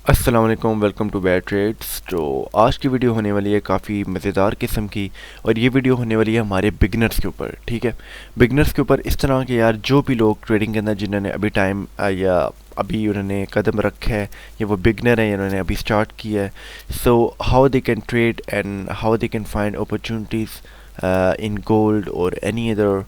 अस्सलाम वालेकुम, welcome to bad trades. तो आज की वीडियो होने वाली है काफ़ी मज़ेदार किस्म की, और ये वीडियो होने वाली है हमारे बिगनर्स के ऊपर। ठीक है, बिगनर्स के ऊपर इस तरह के यार जो भी लोग ट्रेडिंग के अंदर जिन्होंने अभी टाइम या अभी उन्होंने कदम रखा है, या वो बिगनर है या उन्होंने अभी स्टार्ट किया है। So how they can trade and how they can find opportunities in gold और एनी अदर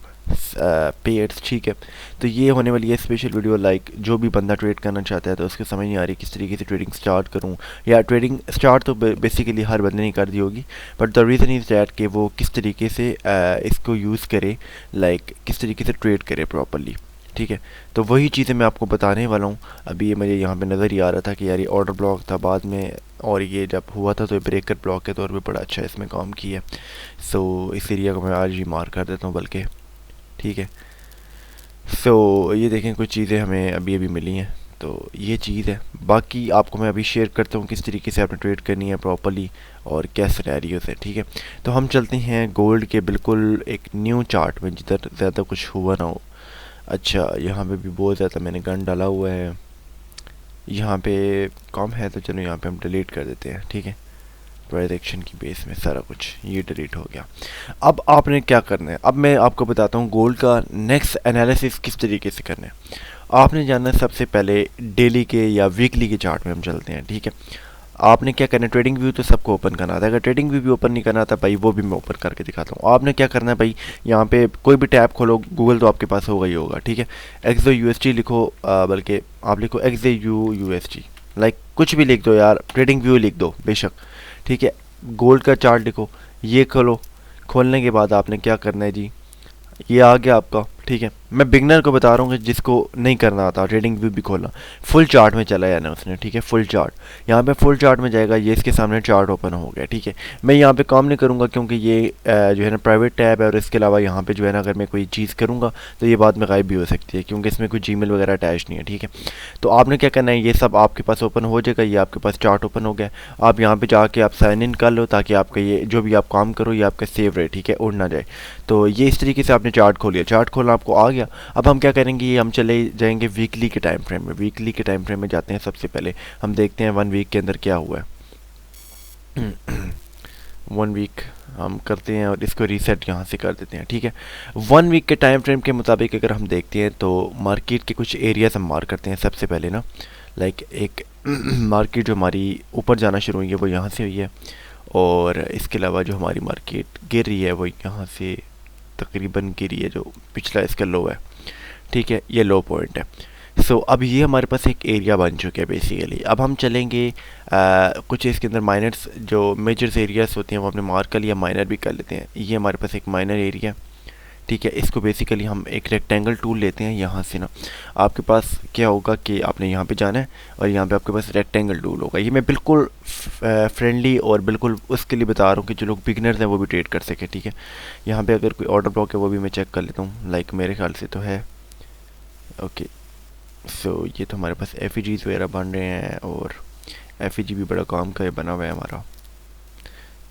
पेयर्स। ठीक है, तो ये होने वाली है स्पेशल वीडियो। लाइक जो भी बंदा ट्रेड करना चाहता है तो उसको समझ नहीं आ रही किस तरीके से ट्रेडिंग स्टार्ट करूं, या ट्रेडिंग स्टार्ट तो बेसिकली हर बंदे ने कर दी होगी, but the reason is that कि वो किस तरीके से इसको यूज़ करे, लाइक किस तरीके से ट्रेड करे प्रॉपरली। ठीक है, तो वही चीज़ें मैं आपको बताने वाला हूँ। अभी ये मुझे यहाँ पे नज़र ही आ रहा था कि यार ये ऑर्डर ब्लॉक था बाद में, और ये जब हुआ था तो ये ब्रेकर ब्लॉक के तौर पे बड़ा अच्छा इसमें काम किया। सो इस एरिया को मैं आज ही मार कर देता हूँ बल्कि। ठीक है, ये देखें कुछ चीज़ें हमें अभी अभी मिली हैं, तो ये चीज़ है। बाकी आपको मैं अभी शेयर करता हूँ किस तरीके से आपने ट्रेड करनी है प्रॉपरली और क्या सिनेरियोस है। ठीक है, तो हम चलते हैं गोल्ड के बिल्कुल एक न्यू चार्ट में जिधर ज़्यादा कुछ हुआ ना हो। अच्छा, यहाँ पे भी बहुत ज़्यादा मैंने गन डाला हुआ है, यहाँ पे कम है तो चलो यहाँ पे हम डिलीट कर देते हैं। ठीक है, ट्रांजेक्शन की बेस में सारा कुछ ये डिलीट हो गया। अब आपने क्या करना है, अब मैं आपको बताता हूँ गोल्ड का नेक्स्ट एनालिसिस किस तरीके से करना है। आपने जानना है सबसे पहले डेली के या वीकली के चार्ट में हम चलते हैं। ठीक है, आपने क्या करना है, ट्रेडिंग व्यू तो सबको ओपन करना आता है। अगर ट्रेडिंग व्यू भी ओपन नहीं करना आता भाई, वो भी मैं ओपन करके दिखाता हूँ। आपने क्या करना है भाई, यहाँ पे कोई भी टैब खोलो, गूगल तो आपके पास होगा ही होगा। ठीक है, एक्सो यूएसटी लिखो, बल्कि आप लिखो एक्सो यूएसटी, लाइक कुछ भी लिख दो यार, ट्रेडिंग व्यू लिख दो बेशक। ठीक है, गोल्ड का चार्ट लिखो, ये खोलो। खोलने के बाद आपने क्या करना है जी, ये आ गया आपका। ठीक है, मैं बिगनर को बता रहा हूँ कि जिसको नहीं करना आता ट्रेडिंग व्यू भी खोलना, फुल चार्ट में चला जाना उसने। ठीक है, फुल चार्ट, यहाँ पे फुल चार्ट में जाएगा, ये इसके सामने चार्ट ओपन हो गया। ठीक है, मैं यहाँ पे काम नहीं करूँगा क्योंकि ये जो है ना प्राइवेट टैब है, और इसके अलावा यहाँ पे जो है ना अगर मैं कोई चीज़ करूँगा तो ये बाद में गायब भी हो सकती है क्योंकि इसमें कोई जीमेल वगैरह अटैच नहीं है। ठीक है, तो आपने क्या करना है, ये सब आपके पास ओपन हो जाएगा, ये आपके पास चार्ट ओपन हो गया। आप यहाँ पे जाके आप साइन इन कर लो ताकि आपका ये जो भी आप काम करो ये आपका सेव रहे। ठीक है, उड़ ना जाए। तो ये इस तरीके से आपने चार्ट खोल लिया, चार्ट खोलना आपको आ गया। अब हम क्या करेंगे, ये हम चले जाएंगे वीकली के टाइम फ्रेम में। वीकली के टाइम फ्रेम में जाते हैं, सबसे पहले हम देखते हैं 1 वीक के अंदर क्या हुआ है। 1 वीक हम करते हैं और इसको रीसेट यहाँ से कर देते हैं। ठीक है, 1 वीक के टाइम फ्रेम के मुताबिक अगर हम देखते हैं तो मार्केट के कुछ एरियाज हम मार्क करते हैं सबसे पहले ना। लाइक एक मार्केट जो हमारी ऊपर जाना शुरू हुई है वो यहाँ से हुई है, और इसके अलावा जो हमारी मार्केट गिर रही है वो यहाँ से तकरीबन गिरी है, जो पिछला इसका लो है। ठीक है, ये लो पॉइंट है। अब ये हमारे पास एक एरिया बन चुका है बेसिकली। अब हम चलेंगे कुछ इसके अंदर माइनर्स जो मेजर्स एरियाज होते हैं वो हमने मार्क कर लिया, माइनर भी कर लेते हैं। ये हमारे पास एक माइनर एरिया। ठीक है, इसको बेसिकली हम एक रेक्टेंगल टूल लेते हैं यहाँ से ना। आपके पास क्या होगा कि आपने यहाँ पे जाना है और यहाँ पे आपके पास रेक्टेंगल टूल होगा। ये मैं बिल्कुल फ्रेंडली और बिल्कुल उसके लिए बता रहा हूँ कि जो लोग बिगनर्स हैं वो भी ट्रेड कर सके। ठीक है, यहाँ पे अगर कोई ऑर्डर ब्लॉक है वो भी मैं चेक कर लेता हूँ, लाइक मेरे ख्याल से तो है। ओके, ये तो हमारे पास एफ वगैरह बन रहे हैं, और एफ भी बड़ा काम का बना हुआ है हमारा।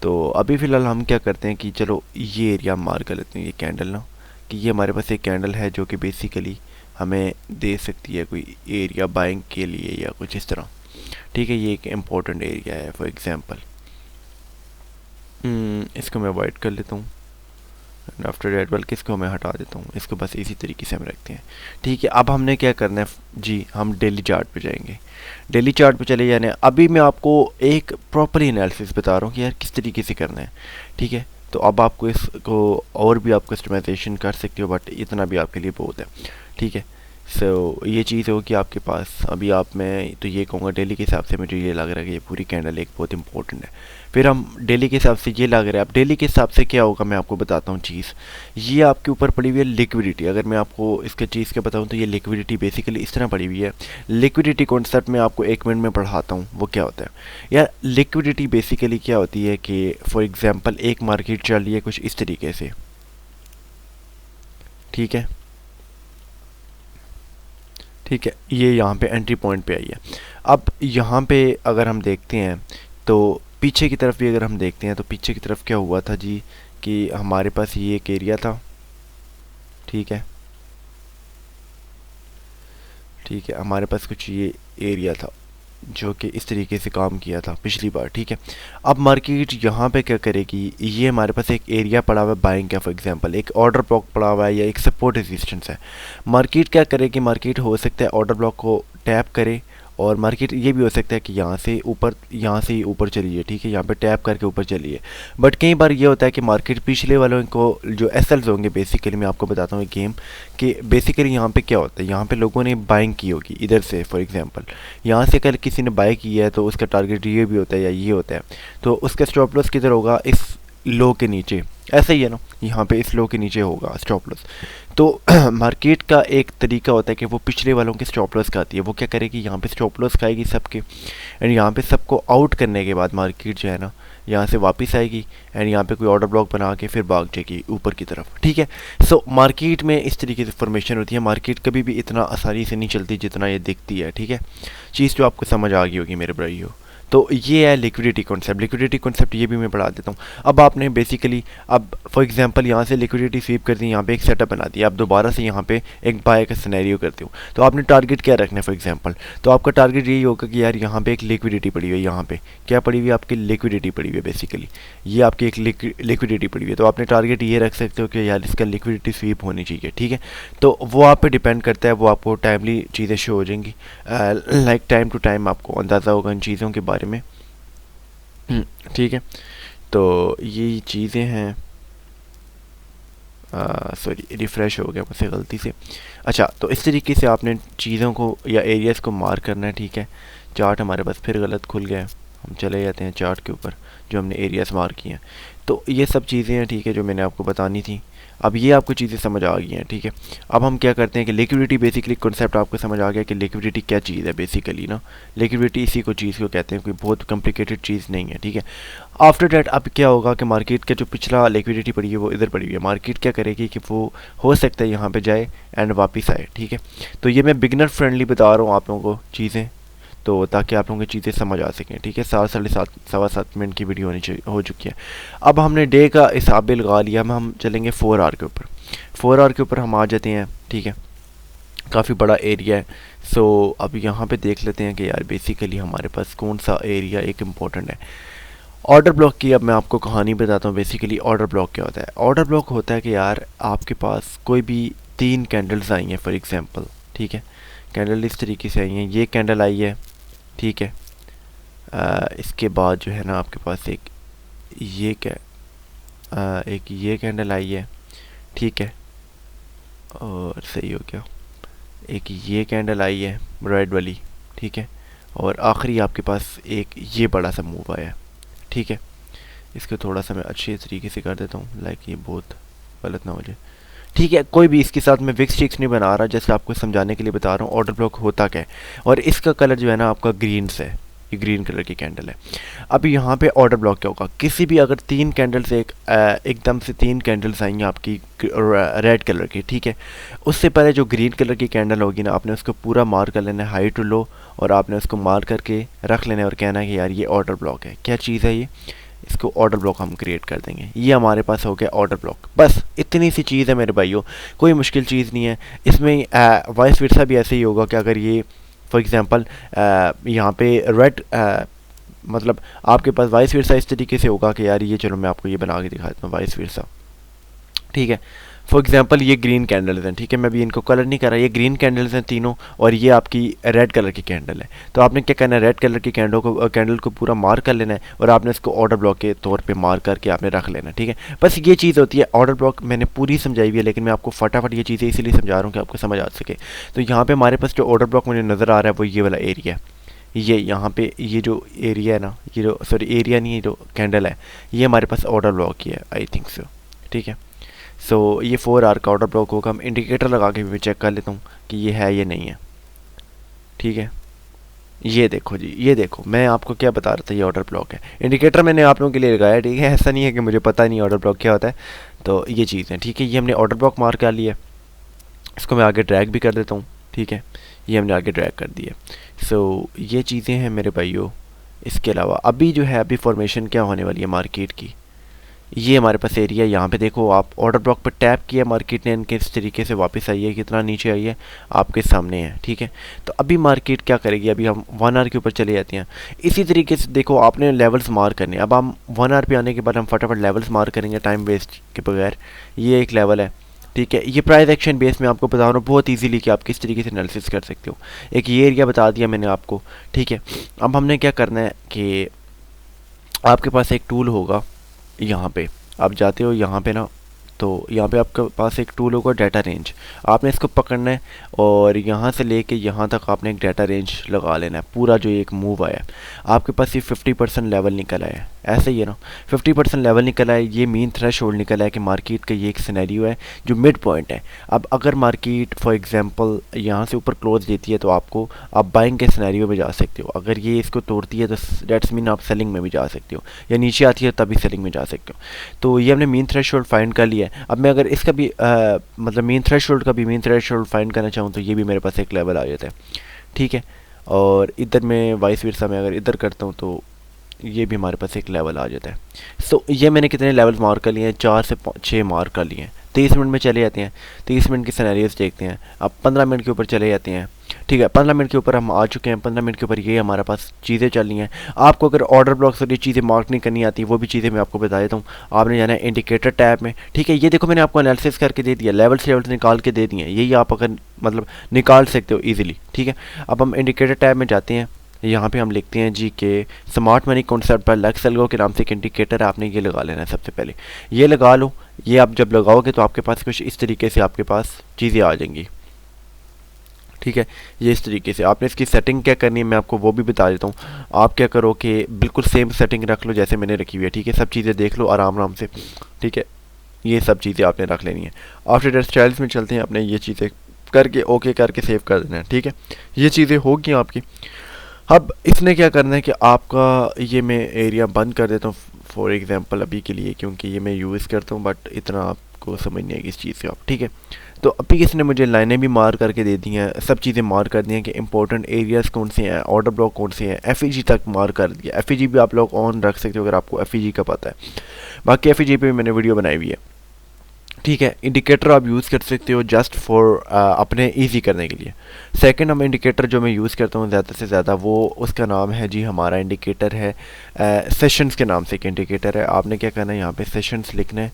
तो अभी फ़िलहाल हम क्या करते हैं कि चलो ये एरिया मार कर लेते हैं, ये कैंडल ना, कि ये हमारे पास एक कैंडल है जो कि बेसिकली हमें दे सकती है कोई एरिया बाइंग के लिए या कुछ इस तरह। ठीक है, ये एक इम्पोर्टेंट एरिया है फॉर एग्जांपल। इसको मैं अवॉइड कर लेता हूँ, आफ्टर डेट बल्कि इसको मैं हटा देता हूँ, इसको बस इसी तरीके से हम रखते हैं। ठीक है, अब हमने क्या करना है जी, हम डेली चार्ट पे जाएंगे। डेली चार्ट पे चले जाने, अभी मैं आपको एक प्रॉपरली एनालिसिस बता रहा हूँ कि यार किस तरीके से करना है। ठीक है, तो अब आपको इसको और भी आप कस्टमाइजेशन कर सकते हो, बट इतना भी आपके लिए बहुत है। ठीक है, ये चीज़ हो कि आपके पास अभी आप, मैं तो ये कहूँगा डेली के हिसाब से मुझे ये लग रहा है कि ये पूरी कैंडल एक बहुत इंपॉर्टेंट है। फिर हम डेली के हिसाब से ये लग रहा है, अब डेली के हिसाब से क्या होगा मैं आपको बताता हूँ चीज़। ये आपके ऊपर पड़ी हुई है लिक्विडिटी। अगर मैं आपको इसके चीज़ के बताऊँ तो ये लिक्विडिटी बेसिकली इस तरह पड़ी हुई है। लिक्विडिटी कॉन्सेप्ट में आपको 1 मिनट में पढ़ाता हूँ वो क्या होता है। यार लिक्विडिटी बेसिकली क्या होती है कि फॉर एग्ज़ाम्पल एक मार्केट चल रही है कुछ इस तरीके से। ठीक है, ठीक है, ये यहाँ पे एंट्री पॉइंट पे आई है। अब यहाँ पे अगर हम देखते हैं तो पीछे की तरफ भी अगर हम देखते हैं तो पीछे की तरफ क्या हुआ था जी, कि हमारे पास ये एक एरिया था। ठीक है, ठीक है, हमारे पास कुछ ये एरिया था जो कि इस तरीके से काम किया था पिछली बार, ठीक है। अब मार्केट यहाँ पे क्या करेगी, ये हमारे पास एक एरिया पड़ा हुआ है बाइंग का, फॉर एग्जांपल एक ऑर्डर ब्लॉक पड़ा हुआ है या एक सपोर्ट रेजिस्टेंस है। मार्केट क्या करेगी, मार्केट हो सकता है ऑर्डर ब्लॉक को टैप करे, और मार्केट ये भी हो सकता है कि यहाँ से ऊपर चलिए, ठीक है, यहाँ पे टैप करके ऊपर चलिए। बट कई बार ये होता है कि मार्केट पिछले वालों को जो एसएल्स होंगे, बेसिकली मैं आपको बताता हूँ गेम कि बेसिकली यहाँ पे क्या होता है, यहाँ पे लोगों ने बाइंग की होगी इधर से, फॉर एग्जांपल यहाँ से कल किसी ने बाय की है तो उसका टारगेट ये भी होता है या ये होता है, तो उसका स्टॉप लॉस किधर होगा, इस लो के नीचे, ऐसा ही है ना, यहाँ पे इस लो के नीचे होगा स्टॉप लॉस। तो मार्केट का एक तरीका होता है कि वो पिछले वालों के स्टॉप लॉस खाती है। वो क्या करेगी, यहाँ पे स्टॉप लॉस खाएगी सबके, एंड यहाँ पे सबको आउट करने के बाद मार्केट जो है ना यहाँ से वापस आएगी, एंड यहाँ पे कोई ऑर्डर ब्लॉक बना के फिर भाग जाएगी ऊपर की तरफ, ठीक है। सो मार्केट में इस तरीके से फॉर्मेशन होती है। मार्केट कभी भी इतना आसानी से नहीं चलती जितना ये दिखती है, ठीक है। चीज़ जो आपको समझ आ गई होगी मेरे भाइयों। तो ये है लिक्विडिटी कॉन्सेप्ट। लिक्विडिटी कॉन्सेप्ट ये भी मैं पढ़ा देता हूँ। अब आपने बेसिकली अब फॉर एग्जांपल यहाँ से लिक्विडिटी स्वीप कर दी, यहाँ पे एक सेटअप बना दिया, आप दोबारा से यहाँ पे एक बाय का सिनेरियो करते हो, तो आपने टारगेट क्या रखना है फॉर एग्जांपल, तो आपका टारगेट यही होगा कि यार यहाँ पे एक लिक्विडिटी पड़ी हुई है, यहाँ पे क्या पड़ी हुई है आपकी, लिक्विडिटी पड़ी हुई है, बेसिकली ये आपकी एक लिक्विडिटी पड़ी हुई है। तो आपने टारगेट ये रख सकते हो कि यार इसका लिक्विडिटी स्वीप होनी चाहिए, ठीक है। तो वो आप पे डिपेंड करता है, वो आपको टाइमली चीज़ें शो हो जाएंगी, लाइक टाइम टू टाइम आपको अंदाज़ा होगा इन चीज़ों के बारे में, ठीक है। तो ये चीज़ें हैं, सॉरी रिफ़्रेश हो गया मुझसे गलती से। अच्छा, तो इस तरीके से आपने चीज़ों को या एरियाज़ को मार्क करना है, ठीक है। चार्ट हमारे पास फिर गलत खुल गया है, हम चले जाते हैं चार्ट के ऊपर जो हमने एरियाज़ मार्क किए हैं। तो ये सब चीज़ें हैं, ठीक है, जो मैंने आपको बतानी थी। अब ये आपको चीज़ें समझ आ गई हैं, ठीक है। अब हम क्या करते हैं कि लिक्विडिटी, बेसिकली कॉन्सेप्ट आपको समझ आ गया कि लिक्विडिटी क्या चीज़ है बेसिकली ना। लिक्विडिटी इसी को चीज़ को कहते हैं, कोई बहुत कॉम्प्लिकेटेड चीज़ नहीं है, ठीक है। आफ्टर डैट अब क्या होगा कि मार्केट का जो पिछला लिक्विडिटी पड़ी है वो इधर पड़ी हुई है, मार्केट क्या करेगी कि वो हो सकता है यहाँ पे जाए एंड वापस आए, ठीक है। तो ये मैं बिगनर फ्रेंडली बता रहा हूँ आप लोगों को चीज़ें, तो ताकि आप लोगों की चीज़ें समझ आ सकें, ठीक है। 7-7.5 मिनट की वीडियो हो चुकी है। अब हमने डे का हिसाब भी लगा लिया, हम चलेंगे 4 आवर के ऊपर। 4 आवर के ऊपर हम आ जाते हैं, ठीक है। काफ़ी बड़ा एरिया है। सो अब यहाँ पे देख लेते हैं कि यार बेसिकली हमारे पास कौन सा एरिया एक इम्पोर्टेंट है। ऑर्डर ब्लॉक की अब मैं आपको कहानी बताता हूँ। बेसिकली ऑर्डर ब्लॉक क्या होता है, ऑर्डर ब्लॉक होता है कि यार आपके पास कोई भी 3 कैंडल्स आई हैं फॉर एग्जांपल, ठीक है। कैंडल इस तरीके से आई हैं, ये कैंडल आई है, ठीक है। इसके बाद जो है ना आपके पास एक ये कैंडल आई है, ठीक है, और सही हो गया, एक ये कैंडल आई है रेड वाली, ठीक है, और आखिरी आपके पास एक ये बड़ा सा मूव आया है, ठीक है। इसको थोड़ा सा मैं अच्छे तरीके से कर देता हूँ, लाइक ये बहुत गलत ना हो जाए, ठीक है। कोई भी इसके साथ मैं विक्स टिक्स नहीं बना रहा, जैसे आपको समझाने के लिए बता रहा हूँ ऑर्डर ब्लॉक होता क्या है। और इसका कलर जो है ना आपका ग्रीन से है, ये ग्रीन कलर की कैंडल है। अब यहाँ पे ऑर्डर ब्लॉक क्या होगा, किसी भी अगर 3 कैंडल से एकदम से 3 कैंडल्स आएंगी आपकी रेड कलर की, ठीक है। उससे पहले जो ग्रीन कलर की कैंडल होगी ना, आपने उसको पूरा मार्क कर लेना है हाई टू लो, और आपने उसको मार्क करके रख लेना है और कहना है कि यार ये ऑर्डर ब्लॉक है। क्या चीज़ है ये, इसको ऑर्डर ब्लॉक हम क्रिएट कर देंगे। ये हमारे पास हो गया ऑर्डर ब्लॉक। बस इतनी सी चीज़ है मेरे भाइयों, कोई मुश्किल चीज़ नहीं है इसमें। वाइस वर्सा भी ऐसे ही होगा कि अगर ये फॉर एग्जांपल यहाँ पे रेड मतलब आपके पास वाइस वर्सा इस तरीके से होगा कि यार ये, चलो मैं आपको ये बना के दिखा देता हूँ वाइस वर्सा, ठीक है। फॉर एग्जांपल ये ग्रीन कैंडल्स हैं, ठीक है, मैं भी इनको कलर नहीं कर रहा, ये ग्रीन कैंडल्स हैं तीनों, और ये आपकी रेड कलर की कैंडल है। तो आपने क्या करना है, रेड कलर की कैंडल को पूरा मार्क कर लेना है, और आपने इसको ऑर्डर ब्लॉक के तौर पे मार्क करके आपने रख लेना है, ठीक है। बस ये चीज़ होती है ऑर्डर ब्लॉक। मैंने पूरी समझाई हुई है, लेकिन मैं आपको फटाफट ये चीज़ें इसीलिए समझा रहा हूँ कि आपको समझ आ सके। तो यहाँ पर हमारे पास जो ऑर्डर ब्लॉक मुझे नज़र आ रहा है वो ये वाला एरिया, ये यहाँ पे ये जो एरिया है ना, ये जो सॉरी एरिया नहीं, ये जो कैंडल है ये हमारे पास ऑर्डर ब्लॉक की है, आई थिंक सो, ठीक है। सो ये 4 आवर का ऑर्डर ब्लॉक होगा। हम इंडिकेटर लगा के भी चेक कर लेता हूँ कि ये है या नहीं है, ठीक है। ये देखो जी, ये देखो, मैं आपको क्या बता रहा था, ये ऑर्डर ब्लॉक है। इंडिकेटर मैंने आप लोगों के लिए लगाया, ठीक है, ऐसा नहीं है कि मुझे पता नहीं ऑर्डर ब्लॉक क्या होता है। तो ये चीज़ है, ठीक है। ये हमने ऑर्डर ब्लॉक मार्क कर लिया, इसको मैं आगे ड्रैग भी कर देता हूँ, ठीक है। ये हमने आगे ड्रैग कर दिया। सो ये चीज़ें हैं मेरे भाइयों। इसके अलावा अभी जो है, अभी फॉर्मेशन क्या होने वाली है मार्केट की, ये हमारे पास एरिया, यहाँ पे देखो आप ऑर्डर ब्लॉक पर टैप किया, मार्केट ने इनके इस तरीके से वापस आई है, कितना नीचे आई है आपके सामने है, ठीक है। तो अभी मार्केट क्या करेगी, अभी हम 1 आवर के ऊपर चले जाते हैं। इसी तरीके से देखो आपने लेवल्स मार करने, अब हम 1 आवर पे आने के बाद हम फटाफट लेवल्स मार करेंगे टाइम वेस्ट के बगैर। ये एक लेवल है, ठीक है। ये प्राइस एक्शन बेस में आपको बता रहा हूँ बहुत इजीली कि आप किस तरीके से एनालिसिस कर सकते हो। एक ये एरिया बता दिया मैंने आपको, ठीक है। अब हमने क्या करना है कि आपके पास एक टूल होगा, यहाँ पे आप जाते हो, यहाँ पे ना, तो यहाँ पे आपके पास एक टूल होगा डाटा रेंज, आपने इसको पकड़ना है और यहाँ से लेके यहाँ तक आपने एक डाटा रेंज लगा लेना है। पूरा जो एक मूव आया आपके पास ये 50% लेवल निकल आया है, ऐसे ही है ना, 50% लेवल निकल आया। ये मीन थ्रेश होल्ड निकल आया कि मार्केट का ये एक सिनेरियो है जो मिड पॉइंट है। अब अगर मार्केट फॉर एग्जांपल यहाँ से ऊपर क्लोज देती है तो आपको आप बाइंग के सिनेरियो में जा सकते हो। अगर ये इसको तोड़ती है तो डेट्स मीन आप सेलिंग में भी जा सकते हो, या नीचे आती है तभी सेलिंग में जा सकते हो। तो ये हमने मीन थ्रेश होल्ड फाइंड कर लिया है। अब मैं अगर इसका भी मतलब मीन थ्रेश होल्ड का भी मीन थ्रेश होल्ड फाइंड करना चाहूँ तो ये भी मेरे पास एक लेवल आ जाता है, ठीक है। और इधर मैं वाइस वर्सा में अगर इधर करता हूँ तो ये भी हमारे पास एक लेवल आ जाता है। सो ये मैंने कितने लेवल मार्क कर लिए हैं, 4 से 6 मार्क कर लिए हैं। 30 मिनट में चले जाते हैं, 30 मिनट के सिनेरियोस देखते हैं। अब 15 मिनट के ऊपर चले जाते हैं, ठीक है। 15 मिनट के ऊपर हम आ चुके हैं, 15 मिनट के ऊपर ये हमारे पास चीज़ें चल रही हैं। आपको अगर ऑर्डर ब्लॉक से चीज़ें मार्क नहीं करनी आती, वो भी चीज़ें मैं आपको बता देता हूँ। आपने जाना है इंडिकेटर टैब में, ठीक है। ये देखो मैंने आपको एनालिसिस करके दे दिया, लेवल से लेवल निकाल के दे दिए हैं, यही आप अगर मतलब निकाल सकते हो ईजिली, ठीक है। अब हम इंडिकेटर टैब में जाते हैं, यहाँ पे हम लिखते हैं जी के स्मार्ट मनी कॉन्सेप्ट पर लक्स एल्गो के नाम से एक इंडिकेटर है, आपने ये लगा लेना है। सबसे पहले ये लगा लो। ये आप जब लगाओगे तो आपके पास कुछ इस तरीके से आपके पास चीज़ें आ जाएंगी, ठीक है। ये इस तरीके से आपने इसकी सेटिंग क्या करनी है मैं आपको वो भी बता देता हूँ। आप क्या करो कि बिल्कुल सेम सेटिंग रख लो जैसे मैंने रखी हुई है, ठीक है। सब चीज़ें देख लो आराम आराम से, ठीक है। ये सब चीज़ें आपने रख लेनी है। आफ्टर दैट स्टाइल्स में चलते हैं, अपने ये चीज़ें करके ओके करके सेव कर देना है, ठीक है। ये चीज़ें होगी आपकी। अब इसने क्या करना है कि आपका ये मैं एरिया बंद कर देता हूँ फॉर एग्जांपल अभी के लिए, क्योंकि ये मैं यूज़ करता हूँ बट इतना आपको समझ नहीं आएगी इस चीज़ से आप, ठीक है। तो अभी इसने मुझे लाइनें भी मार करके दे दी हैं, सब चीज़ें मार कर दी हैं कि इंपॉर्टेंट एरियाज़ कौन से हैं, ऑर्डर ब्लॉक कौन से हैं, एफ तक मार कर दिया। एफ भी आप लोग ऑन रख सकते हो अगर आपको एफ का पता है। बाकी एफ पे भी मैंने वीडियो बनाई हुई है, ठीक है। इंडिकेटर आप यूज़ कर सकते हो जस्ट फॉर अपने इजी करने के लिए। सेकंड हम इंडिकेटर जो मैं यूज़ करता हूँ ज़्यादा से ज़्यादा, वो उसका नाम है जी, हमारा इंडिकेटर है सेशंस के नाम से एक इंडिकेटर है। आपने क्या करना है, यहाँ पे सेशंस लिखना है।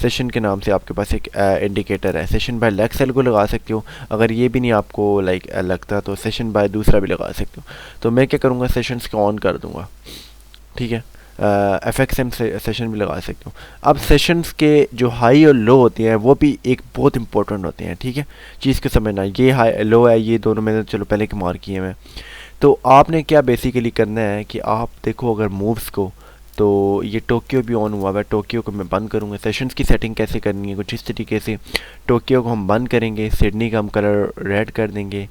सेशन के नाम से आपके पास एक इंडिकेटर है। सेशन बाय लेक्स एल्गो लगा सकते हो, अगर ये भी नहीं आपको लगता तो सेशन बाय दूसरा भी लगा सकते हो। तो मैं क्या करूँगा, सेशंस को ऑन कर दूँगा, ठीक है। FXM से सेशन भी लगा सकते हो। अब सेशंस के जो हाई और लो होते हैं वो भी एक बहुत इंपॉर्टेंट होते हैं, ठीक है। चीज़ को समझना, ये हाई लो है, ये दोनों मैंने चलो पहले के मार्क किए हैं। तो आपने क्या बेसिकली करना है कि आप देखो अगर मूव्स को, तो ये टोक्यो भी ऑन हुआ है, टोक्यो को मैं बंद करूँगा। सेशंस की सेटिंग कैसे करनी है कुछ इस तरीके से, टोक्यो को हम बंद करेंगे, सिडनी का हम कलर रेड कर देंगे,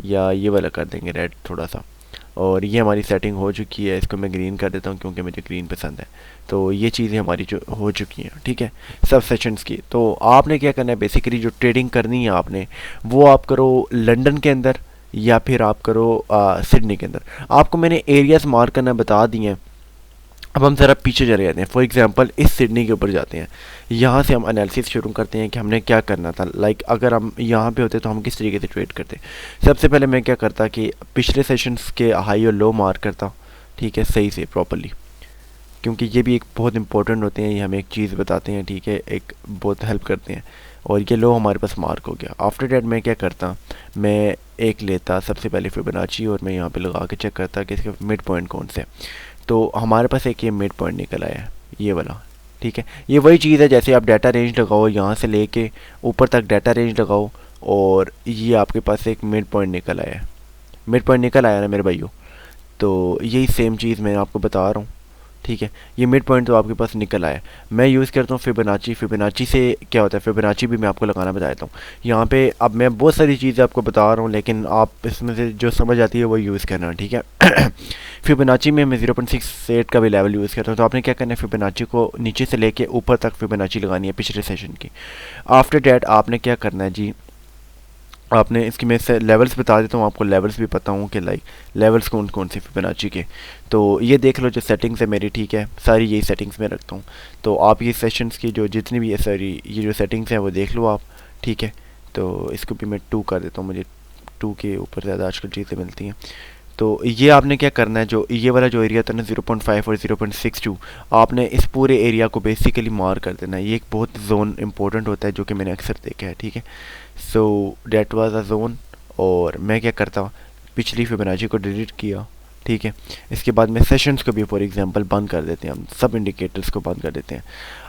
या ये वाला कर देंगे रेड थोड़ा सा। और ये हमारी सेटिंग हो चुकी है, इसको मैं ग्रीन कर देता हूँ क्योंकि मुझे ग्रीन पसंद है। तो ये चीज़ें हमारी जो हो चुकी हैं, ठीक है, सब सेशंस की। तो आपने क्या करना है, बेसिकली जो ट्रेडिंग करनी है आपने वो आप करो लंदन के अंदर या फिर आप करो सिडनी के अंदर। आपको मैंने एरियाज मार्क करना बता दिए हैं। अब हम ज़रा पीछे चले जाते हैं, फॉर एग्जांपल इस सिडनी के ऊपर जाते हैं। यहाँ से हम एनालिसिस शुरू करते हैं कि हमने क्या करना था। अगर हम यहाँ पे होते तो हम किस तरीके से ट्रेड करते। सबसे पहले मैं क्या करता कि पिछले सेशंस के हाई और लो मार्क करता, ठीक है, सही से प्रॉपरली, क्योंकि ये भी एक बहुत इंपॉर्टेंट होते हैं, ये हमें एक चीज़ बताते हैं, ठीक है, एक बहुत हेल्प करते हैं। और ये लो हमारे पास मार्क हो गया। आफ्टर डैट मैं क्या करता, मैं एक लेता सबसे पहले फिबोनाची और मैं यहाँ पे लगा के चेक करता कि इसका मिड पॉइंट कौन से। तो हमारे पास एक ये मिड पॉइंट निकल आया है, ये वाला, ठीक है। ये वही चीज़ है जैसे आप डाटा रेंज लगाओ, यहाँ से लेके ऊपर तक डाटा रेंज लगाओ और ये आपके पास एक मिड पॉइंट निकल आया है। मिड पॉइंट निकल आया ना मेरे भाइयों। तो यही सेम चीज़ मैं आपको बता रहा हूँ, ठीक है। ये मिड पॉइंट तो आपके पास निकल आया। मैं यूज़ करता हूँ फिबोनाची। फिबोनाची से क्या होता है, फिबोनाची भी मैं आपको लगाना बता देता हूँ। यहाँ पे अब मैं बहुत सारी चीज़ें आपको बता रहा हूँ, लेकिन आप इसमें से जो समझ आती है वो यूज़ करना, ठीक है। फिबोनाची में मैं 0.68 का भी लेवल यूज़ करता हूँ। तो आपने क्या करना है, फिबोनाची को नीचे से लेके ऊपर तक फिबोनाची लगानी है पिछले सेशन की। आफ्टर डैट आपने क्या करना है जी, आपने इसकी मैं से लेवल्स बता देता हूँ, आपको लेवल्स भी पता हूँ कि लाइक लेवल्स कौन कौन से फिबोनाची के। तो ये देख लो जो सेटिंग्स है मेरी, ठीक है, सारी यही सेटिंग्स मैं रखता हूँ। तो आप ये सेशंस की जो जितनी भी है सारी ये जो सेटिंग्स हैं वो देख लो आप, ठीक है। तो इसको भी मैं 2 कर देता हूँ, मुझे 2 के ऊपर ज़्यादा आजकल चीज़ें मिलती हैं। तो ये आपने क्या करना है, जो ये वाला जो एरिया था ना 0.5 और 0.62, आपने इस पूरे एरिया को बेसिकली मार कर देना है। ये एक बहुत जोन इंपॉर्टेंट होता है जो कि मैंने अक्सर देखा है, ठीक है। सो डेट वाज अ जोन। और मैं क्या करता हूँ, पिछली फिबोनाची को डिलीट किया, ठीक है। इसके बाद में सेशंस को भी फॉर एग्जांपल बंद कर देते हैं, हम सब इंडिकेटर्स को बंद कर देते हैं।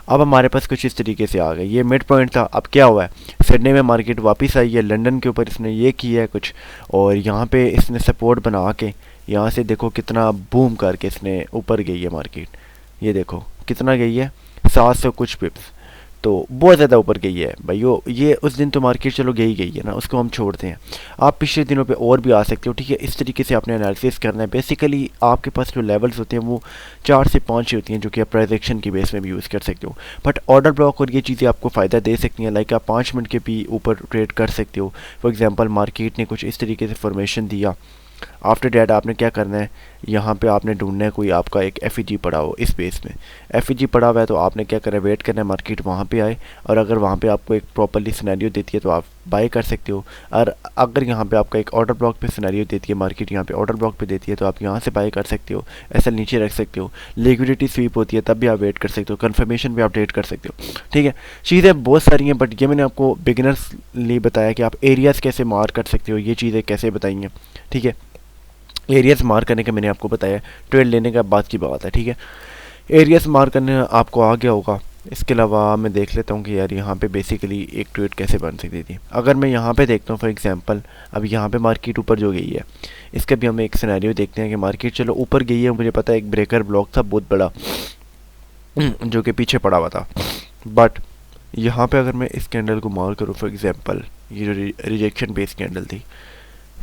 अब हमारे पास कुछ इस तरीके से आ गए, ये मिड पॉइंट था। अब क्या हुआ है, सिडनी में मार्केट वापस आई है, लंदन के ऊपर इसने ये किया है कुछ, और यहाँ पे इसने सपोर्ट बना के यहाँ से देखो कितना बूम करके इसने ऊपर गई है मार्केट। ये देखो कितना गई है, 700 कुछ पिप्स, तो बहुत ज़्यादा ऊपर गई है भाइयों। ये उस दिन तो मार्केट चलो गई है ना, उसको हम छोड़ते हैं। आप पिछले दिनों पे और भी आ सकते हो, ठीक है। इस तरीके से आपने एनालिसिस करना है। बेसिकली आपके पास जो लेवल्स होते हैं वो 4 से 5 होती हैं, जो कि आप प्राइजेक्शन की बेस में भी यूज़ कर सकते हो। बट ऑर्डर ब्लॉक और ये चीज़ें आपको फ़ायदा दे सकती हैं, लाइक आप 5 मिनट के भी ऊपर ट्रेड कर सकते हो। फॉर एग्जाम्पल मार्केट ने कुछ इस तरीके से फॉर्मेशन दिया, आफ्टर डैट आपने क्या करना है, यहाँ पे आपने ढूंढना है कोई आपका एक एफ पड़ा हो इस बेस में। एफ पड़ा हुआ है तो आपने क्या करना है, वेट करना है मार्केट वहाँ पे आए, और अगर वहाँ पे आपको एक प्रॉपरली सिनेरियो देती है तो आप बाय कर सकते हो। और अगर यहाँ पे आपका एक ऑर्डर ब्लॉक पे सिनेरियो देती है मार्केट, यहाँ पे ऑर्डर ब्लॉक पे देती है तो आप यहाँ से बाय कर सकते हो, ऐसा नीचे रख सकते हो। लिक्विडिटी स्वीप होती है तब भी आप वेट कर सकते हो, कन्फर्मेशन भी आप वेट कर सकते हो, ठीक है। चीज़ें बहुत सारी हैं, बट ये मैंने आपको बिगिनर्स लिए बताया कि आप एरियाज़ कैसे मार्क कर सकते हो, ये चीज़ें कैसे बताई हैं, ठीक है। एरियाज मार्क करने का मैंने आपको बताया, ट्रेड लेने का बाद की बात है, ठीक है। एरियाज मार्क करने आपको आ गया होगा। इसके अलावा मैं देख लेता हूँ कि यार यहाँ पे बेसिकली एक ट्रेड कैसे बन सकती थी। अगर मैं यहाँ पे देखता हूँ फॉर एग्जांपल, अब यहाँ पे मार्केट ऊपर जो गई है, इसका भी हम एक सिनेरियो देखते हैं कि मार्केट चलो ऊपर गई है। मुझे पता है एक ब्रेकर ब्लॉक था बहुत बड़ा जो कि पीछे पड़ा हुआ था, बट यहाँ पे अगर मैं इस कैंडल को मार्क करूँ फॉर एग्जांपल, ये जो रिजेक्शन बेस्ड कैंडल थी,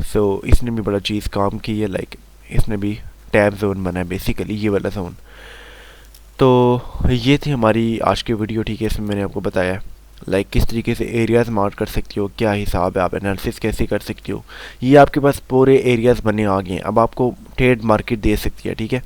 सो इसने भी बड़ा चीज़ काम की है, लाइक इसने भी टैब जोन बना है बेसिकली, ये वाला जोन। तो ये थी हमारी आज की वीडियो, ठीक है। इसमें मैंने आपको बताया लाइक किस तरीके से एरियाज़ मार्क कर सकती हो, क्या हिसाब है, आप एनालिसिस कैसे कर सकती हो। ये आपके पास पूरे एरियाज़ बने आ गए हैं, अब आपको ट्रेड मार्केट दे सकती है, ठीक है।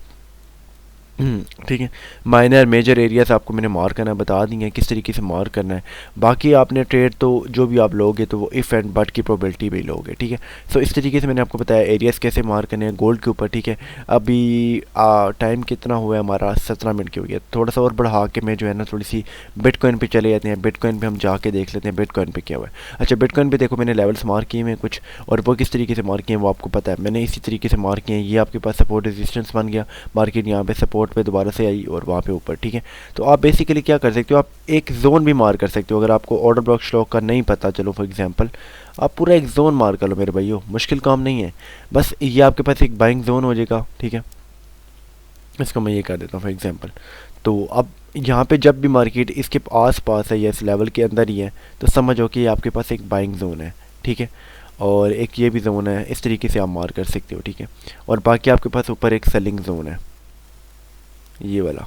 ठीक है। माइनर मेजर एरियाज आपको मैंने मार्क करना बता दी है, किस तरीके से मार्क करना है। बाकी आपने ट्रेड तो जो भी आप लोगे तो वो इफ़ एंड बट की प्रोबेबिलिटी भी लोगे, ठीक है। सो इस तरीके से मैंने आपको बताया एरियाज कैसे मार्क करने हैं गोल्ड के ऊपर, ठीक है। अभी टाइम कितना हुआ है हमारा, 17 मिनट की हो गया। थोड़ा सा और बढ़ा के मैं जो है ना थोड़ी सी बिटकॉइन पे चले जाते हैं। बिटकॉइन पे हम जाके देख लेते हैं बिटकॉइन पे क्या हुआ है। अच्छा, बिटकॉइन पे देखो मैंने लेवल्स मार्क किए हैं कुछ, और वो किस तरीके से मार्क किए हैं वो आपको पता है। मैंने इसी तरीके से मार्क किए हैं। ये आपके पास सपोर्ट रेजिस्टेंस बन गया, मार्केट यहाँ पे सपोर्ट पे दोबारा से आई और वहाँ पे ऊपर, ठीक है। तो आप बेसिकली क्या कर सकते हो, आप एक जोन भी मार कर सकते हो। अगर आपको ऑर्डर ब्लॉक स्टॉक का नहीं पता, चलो फॉर एग्जांपल आप पूरा एक जोन मार कर लो मेरे भाइयों, मुश्किल काम नहीं है। बस ये आपके पास एक बाइंग जोन हो जाएगा, ठीक है। इसको मैं ये कर देता हूँ फॉर एग्जांपल। तो अब यहाँ पे जब भी मार्केट इसके आस पास है या इस लेवल के अंदर ही है तो समझो कि आपके पास एक बाइंग जोन है, ठीक है। और एक ये भी जोन है, इस तरीके से आप मार कर सकते हो, ठीक है। और बाकी आपके पास ऊपर एक सेलिंग जोन है, ये वाला।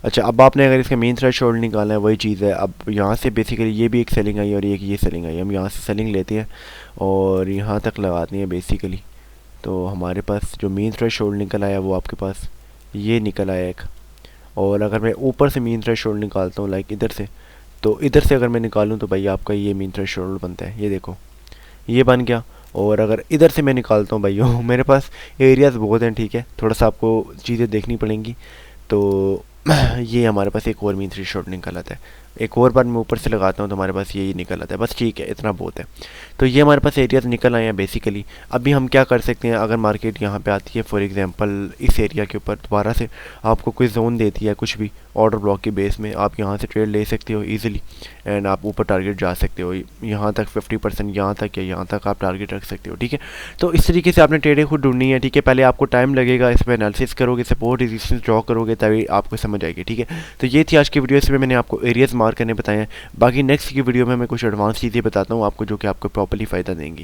अच्छा, अब आपने अगर इसका मेन थ्रेशोल्ड निकालना है, वही चीज़ है। अब यहाँ से बेसिकली ये भी एक सेलिंग आई और एक ये सेलिंग आई। हम यहाँ से सेलिंग लेते हैं और यहाँ तक लगाते हैं बेसिकली। तो हमारे पास जो मेन थ्रेशोल्ड निकल आया वो आपके पास ये निकल आया एक। और अगर मैं ऊपर से मेन थ्रेशोल्ड निकालता हूँ लाइक इधर से, तो इधर से अगर मैं निकालूँ तो भाई आपका ये मेन थ्रेशोल्ड बनता है, ये देखो ये बन गया। और अगर इधर से मैं निकालता हूँ भाइयों मेरे पास एरियाज़ बहुत हैं, ठीक है। थोड़ा सा आपको चीज़ें देखनी पड़ेंगी। तो ये हमारे पास एक और मीन थ्री शॉट निकल आता है। एक और बार मैं ऊपर से लगाता हूँ तो हमारे पास यही निकल आता है, बस ठीक है, इतना बहुत है। तो ये हमारे पास एरियाज निकल आए हैं बेसिकली। अभी हम क्या कर सकते हैं, अगर मार्केट यहाँ पे आती है फॉर एग्जांपल इस एरिया के ऊपर दोबारा से आपको कोई जोन देती है कुछ भी ऑर्डर ब्लॉक के बेस में, आप यहाँ से ट्रेड ले सकते हो ईजिली एंड आप ऊपर टारगेट जा सकते हो। यहाँ तक 50% यहाँ तक या यहाँ तक आप टारगेट रख सकते हो, ठीक है। तो इस तरीके से आपने ट्रेडें खुद ढूंढनी है, ठीक है। पहले आपको टाइम लगेगा, इसमें एनालिसिस करोगे, सपोर्ट रेजिस्टेंस ड्रॉ करोगे, तभी आपको समझ आएगी, ठीक है। तो ये थी आज की वीडियो, इसमें मैंने आपको एरियाज मार्क करने बताए हैं। बाकी नेक्स्ट की वीडियो में मैं कुछ एडवांस चीज़ें बताता हूँ आपको जो कि आपको प्रॉपर्ली फ़ायदा देंगी।